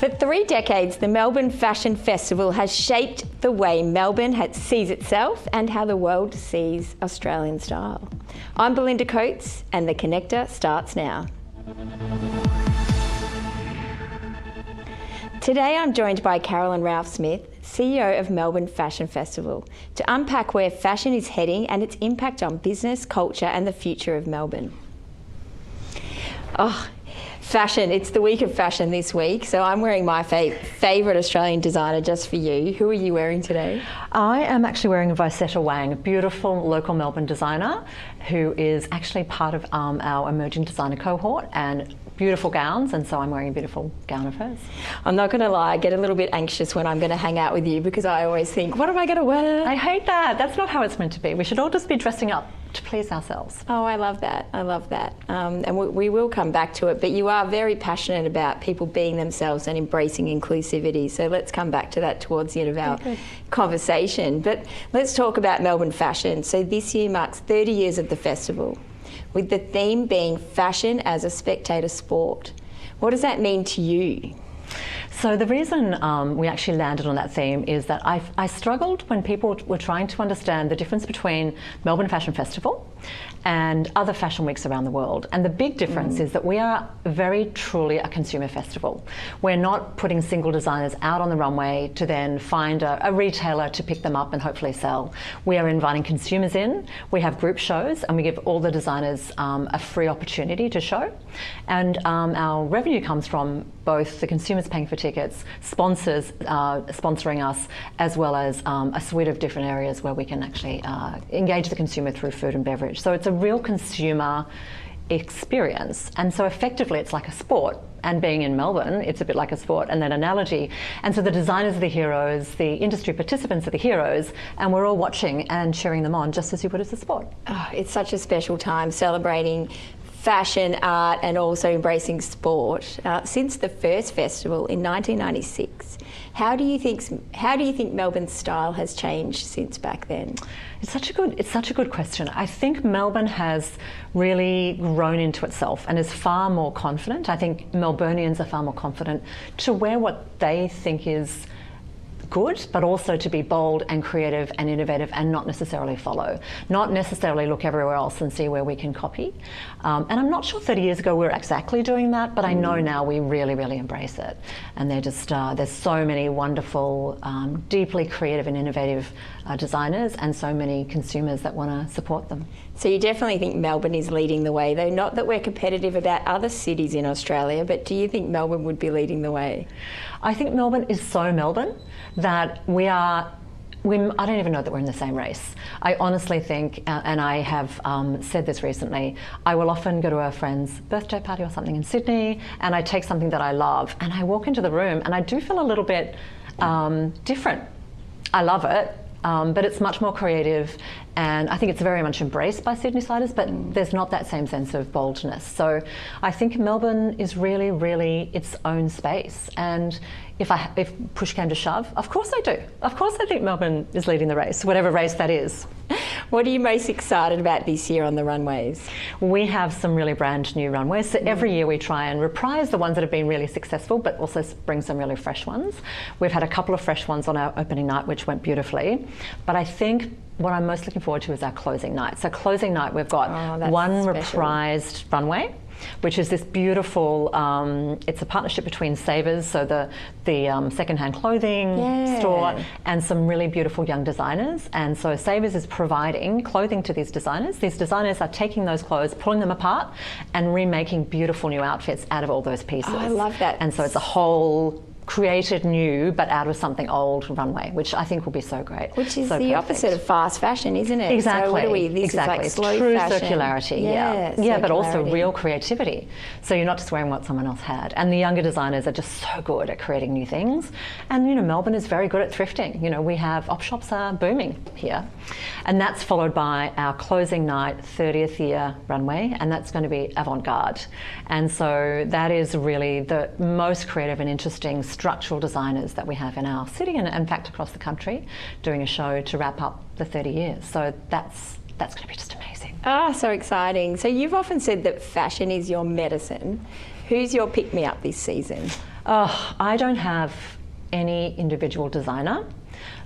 For 3 decades, the Melbourne Fashion Festival has shaped the way Melbourne sees itself and how the world sees Australian style. I'm Belinda Coates, and The Connector starts now. Today I'm joined by Carolyn Ralphsmith, CEO of Melbourne Fashion Festival, to unpack where fashion is heading and its impact on business, culture and the future of Melbourne. Oh, fashion. It's the week of fashion this week, so I'm wearing my favourite Australian designer just for you. Who are you wearing today? I am actually wearing a Vicetta Wang, a beautiful local Melbourne designer who is actually part of our emerging designer cohort, and beautiful gowns, and so I'm wearing a beautiful gown of hers. I'm not going to lie, I get a little bit anxious when I'm going to hang out with you because I always think, what am I going to wear? I hate that. That's not how it's meant to be. We should all just be dressing up to please ourselves. Oh, I love that. I love that. And we will come back to it, but you are very passionate about people being themselves and embracing inclusivity. So let's come back to that towards the end of our conversation. But let's talk about Melbourne fashion. So this year marks 30 years of the festival, with the theme being fashion as a spectator sport. What does that mean to you? So the reason we actually landed on that theme is that I struggled when people were trying to understand the difference between Melbourne Fashion Festival and other fashion weeks around the world. And the big difference is that we are very truly a consumer festival. We're not putting single designers out on the runway to then find a retailer to pick them up and hopefully sell. We are inviting consumers in, we have group shows, and we give all the designers a free opportunity to show. And our revenue comes from both the consumers paying for tickets, sponsors sponsoring us, as well as a suite of different areas where we can actually engage the consumer through food and beverage. So it's a real consumer experience, and so effectively it's like a sport, and being in Melbourne it's a bit like a sport and that analogy. And so the designers are the heroes, the industry participants are the heroes, and we're all watching and cheering them on just as you would as a sport. Oh, it's such a special time celebrating fashion, art and also embracing sport. Since the first festival in 1996, how do you think Melbourne's style has changed since back then? It's such a good question. I think Melbourne has really grown into itself and is far more confident. I think Melburnians are far more confident to wear what they think is good, but also to be bold and creative and innovative and not necessarily follow, not necessarily look everywhere else and see where we can copy. And I'm not sure 30 years ago we were exactly doing that, but I know now we really, really embrace it. And they're just, there's so many wonderful, deeply creative and innovative designers, and so many consumers that want to support them. So you definitely think Melbourne is leading the way, though not that we're competitive about other cities in Australia, but do you think Melbourne would be leading the way? I think Melbourne is so Melbourne that I don't even know that we're in the same race. I honestly think, and I have said this recently, I will often go to a friend's birthday party or something in Sydney, and I take something that I love, and I walk into the room and I do feel a little bit different. I love it, but it's much more creative, and I think it's very much embraced by Sydneysiders, but there's not that same sense of boldness. So I think Melbourne is really, really its own space. And if push came to shove, of course I do. Of course I think Melbourne is leading the race, whatever race that is. What are you most excited about this year on the runways? We have some really brand new runways. So every year we try and reprise the ones that have been really successful, but also bring some really fresh ones. We've had a couple of fresh ones on our opening night, which went beautifully. But I think what I'm most looking forward to is our closing night. So closing night, we've got one reprised runway, which is this beautiful, it's a partnership between Savers, so the second-hand clothing store, and some really beautiful young designers. And so Savers is providing clothing to these designers. These designers are taking those clothes, pulling them apart, and remaking beautiful new outfits out of all those pieces. Oh, I love that. And so it's a whole created new but out of something old runway, which I think will be so great. Which is the opposite of fast fashion, isn't it? Exactly. So what are we? This exactly. is like slow true fashion. Circularity. Yeah, but also real creativity. So you're not just wearing what someone else had. And the younger designers are just so good at creating new things. And you know, Melbourne is very good at thrifting. You know, we have op shops are booming here. And that's followed by our closing night 30th year runway, and that's going to be avant-garde. And so that is really the most creative and interesting structural designers that we have in our city and in fact across the country, doing a show to wrap up the 30 years. So that's that's going to be just amazing. Ah, so exciting. So you've often said that fashion is your medicine. Who's your pick-me-up this season? Oh, I don't have any individual designer.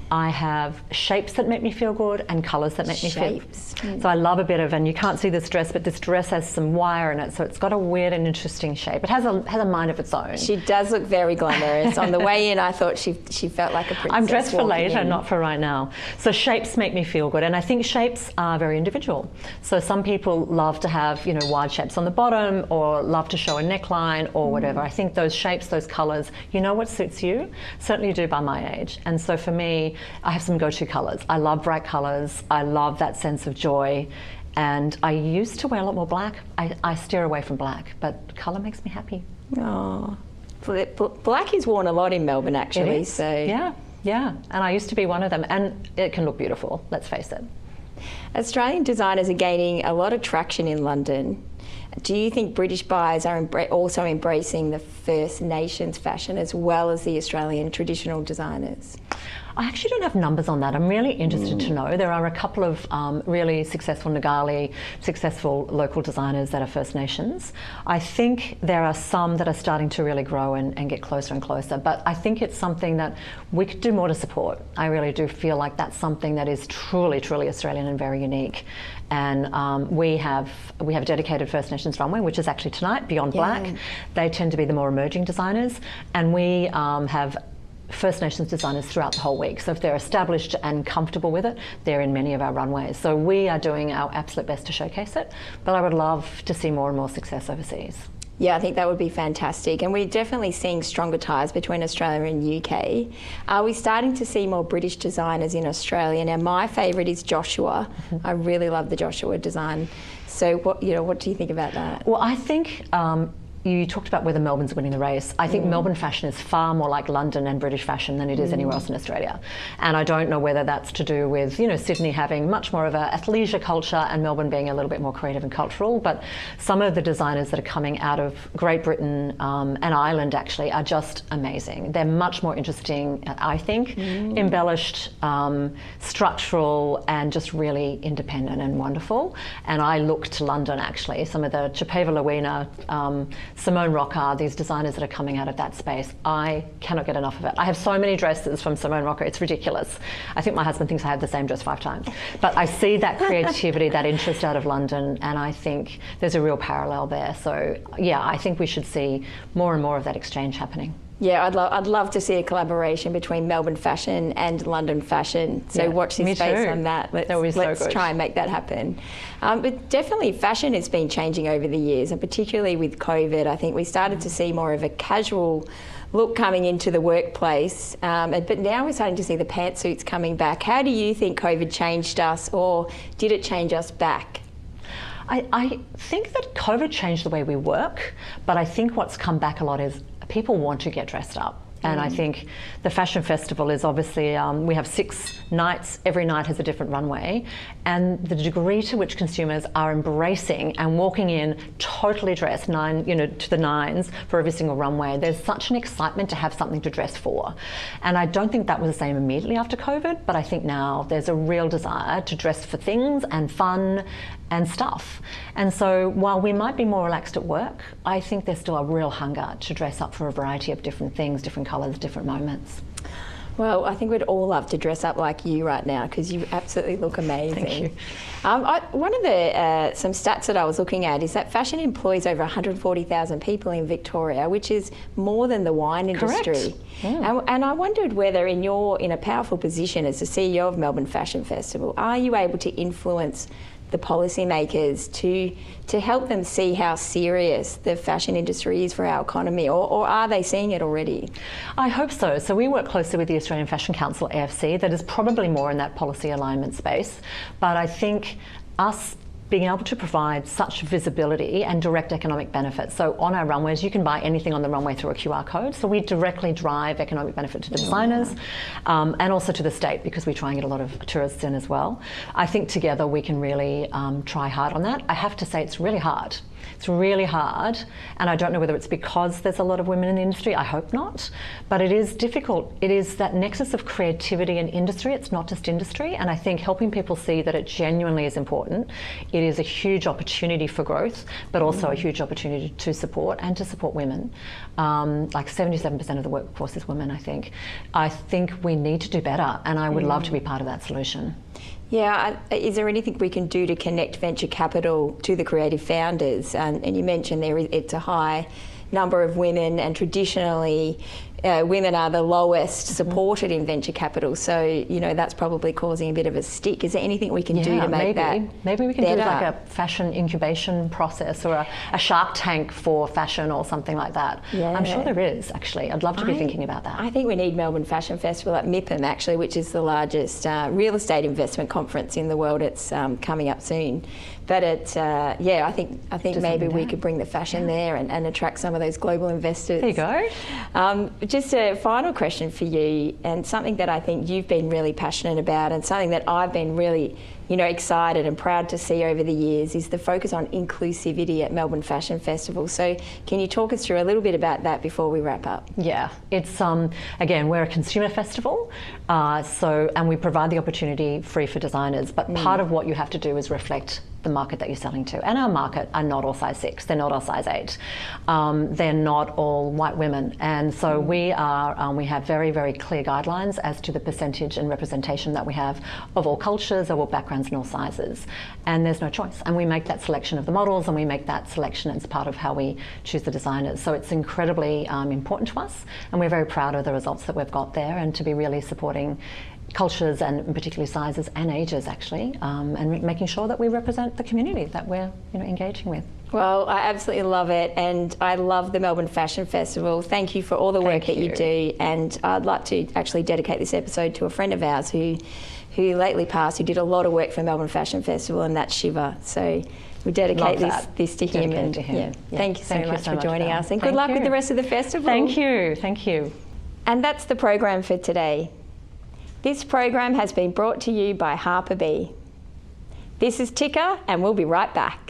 I have shapes that make me feel good and colours that make me feel good. So I love a bit of, and you can't see this dress, but this dress has some wire in it, so it's got a weird and interesting shape. It has a mind of its own. She does look very glamorous. On the way in, I thought she felt like a princess. I'm dressed for later, in. not for right now. So shapes make me feel good, and I think shapes are very individual. So some people love to have, wide shapes on the bottom, or love to show a neckline, or whatever. I think those shapes, those colours, what suits you. Certainly do by my age. And so for me, I have some go-to colours. I love bright colours. I love that sense of joy. And I used to wear a lot more black. I steer away from black, but colour makes me happy. Oh, black is worn a lot in Melbourne, actually. It is. So yeah. And I used to be one of them. And it can look beautiful, let's face it. Australian designers are gaining a lot of traction in London. Do you think British buyers are also embracing the First Nations fashion as well as the Australian traditional designers? I actually don't have numbers on that. I'm really interested to know. There are a couple of really successful Ngali, successful local designers that are First Nations. I think there are some that are starting to really grow and get closer and closer, but I think it's something that we could do more to support. I really do feel like that's something that is truly, truly Australian and very unique. And we have a dedicated First Nations runway, which is actually tonight, Beyond Black. They tend to be the more emerging designers, and we have First Nations designers throughout the whole week. So if they're established and comfortable with it, they're in many of our runways. So we are doing our absolute best to showcase it, but I would love to see more and more success overseas. Yeah, I think that would be fantastic. And we're definitely seeing stronger ties between Australia and UK. Are we starting to see more British designers in Australia? Now, my favourite is Joshua. I really love the Joshua design. So what do you think about that? Well, I think you talked about whether Melbourne's winning the race. I think Melbourne fashion is far more like London and British fashion than it is anywhere else in Australia. And I don't know whether that's to do with, Sydney having much more of a athleisure culture and Melbourne being a little bit more creative and cultural. But some of the designers that are coming out of Great Britain and Ireland actually are just amazing. They're much more interesting, I think, embellished, structural, and just really independent and wonderful. And I look to London actually. Some of the Chapeva Lewina, Simone Rocker, these designers that are coming out of that space, I cannot get enough of it. I have so many dresses from Simone Rocker, it's ridiculous. I think my husband thinks I have the same dress 5 times. But I see that creativity, that interest out of London, and I think there's a real parallel there. So yeah, I think we should see more and more of that exchange happening. Yeah, I'd love to see a collaboration between Melbourne fashion and London fashion. So watch this space on that. Let's try and make that happen. But definitely fashion has been changing over the years, and particularly with COVID, I think we started to see more of a casual look coming into the workplace. But now we're starting to see the pantsuits coming back. How do you think COVID changed us, or did it change us back? I think that COVID changed the way we work, but I think what's come back a lot is people want to get dressed up. And I think the Fashion Festival is obviously, we have 6 nights, every night has a different runway, and the degree to which consumers are embracing and walking in totally dressed, to the nines for every single runway, there's such an excitement to have something to dress for. And I don't think that was the same immediately after COVID, but I think now there's a real desire to dress for things and fun and stuff. And so while we might be more relaxed at work, I think there's still a real hunger to dress up for a variety of different things, different colours, different moments. Well, I think we'd all love to dress up like you right now, because you absolutely look amazing. Thank you. One of the some stats that I was looking at is that fashion employs over 140,000 people in Victoria, which is more than the wine industry. Correct. Yeah. And I wondered whether in a powerful position as the CEO of Melbourne Fashion Festival, are you able to influence the policymakers to help them see how serious the fashion industry is for our economy, or are they seeing it already? I hope so. So we work closely with the Australian Fashion Council, AFC, that is probably more in that policy alignment space. But I think us being able to provide such visibility and direct economic benefits. So on our runways, you can buy anything on the runway through a QR code. So we directly drive economic benefit to the designers and also to the state, because we try and get a lot of tourists in as well. I think together we can really try hard on that. I have to say it's really hard. It's really hard, and I don't know whether it's because there's a lot of women in the industry. I hope not, but it is difficult. It is that nexus of creativity and industry. It's not just industry, and I think helping people see that it genuinely is important. It is a huge opportunity for growth, but also a huge opportunity to support women. Like 77% of the workforce is women, I think. I think we need to do better, and I would love to be part of that solution. Yeah, is there anything we can do to connect venture capital to the creative founders? And you mentioned it's a high number of women, and traditionally women are the lowest supported in venture capital. So, you know, that's probably causing a bit of a stick. Is there anything we can do to make that Maybe we can better? do like a fashion incubation process, or a Shark Tank for fashion, or something like that. Yeah. I'm sure there is, actually. I'd love to be thinking about that. I think we need Melbourne Fashion Festival at MIPIM, actually, which is the largest real estate investment conference in the world. It's coming up soon. But I think maybe we could bring the fashion there and attract some of those global investors. There you go. Just a final question for you, and something that I think you've been really passionate about, and something that I've been really, you know, excited and proud to see over the years, is the focus on inclusivity at Melbourne Fashion Festival. So can you talk us through a little bit about that before we wrap up? Yeah, it's again, we're a consumer festival, and we provide the opportunity free for designers, but part of what you have to do is reflect the market that you're selling to. And our market are not all size 6, they're not all size 8. They're not all white women. And so we have very, very clear guidelines as to the percentage and representation that we have of all cultures, of all backgrounds and all sizes. And there's no choice. And we make that selection of the models, and we make that selection as part of how we choose the designers. So it's incredibly important to us, and we're very proud of the results that we've got there, and to be really supporting cultures, and particularly sizes and ages, actually, and making sure that we represent the community that we're, you know, engaging with. Well, I absolutely love it, and I love the Melbourne Fashion Festival. Thank you for all the work that you do, and I'd like to actually dedicate this episode to a friend of ours who lately passed, who did a lot of work for Melbourne Fashion Festival, and that's Shiva. So we dedicate this to him. Yeah. Thank you so much for joining us, and good luck with the rest of the festival. Thank you. And that's the program for today. This program has been brought to you by Harper B. This is Ticker, and we'll be right back.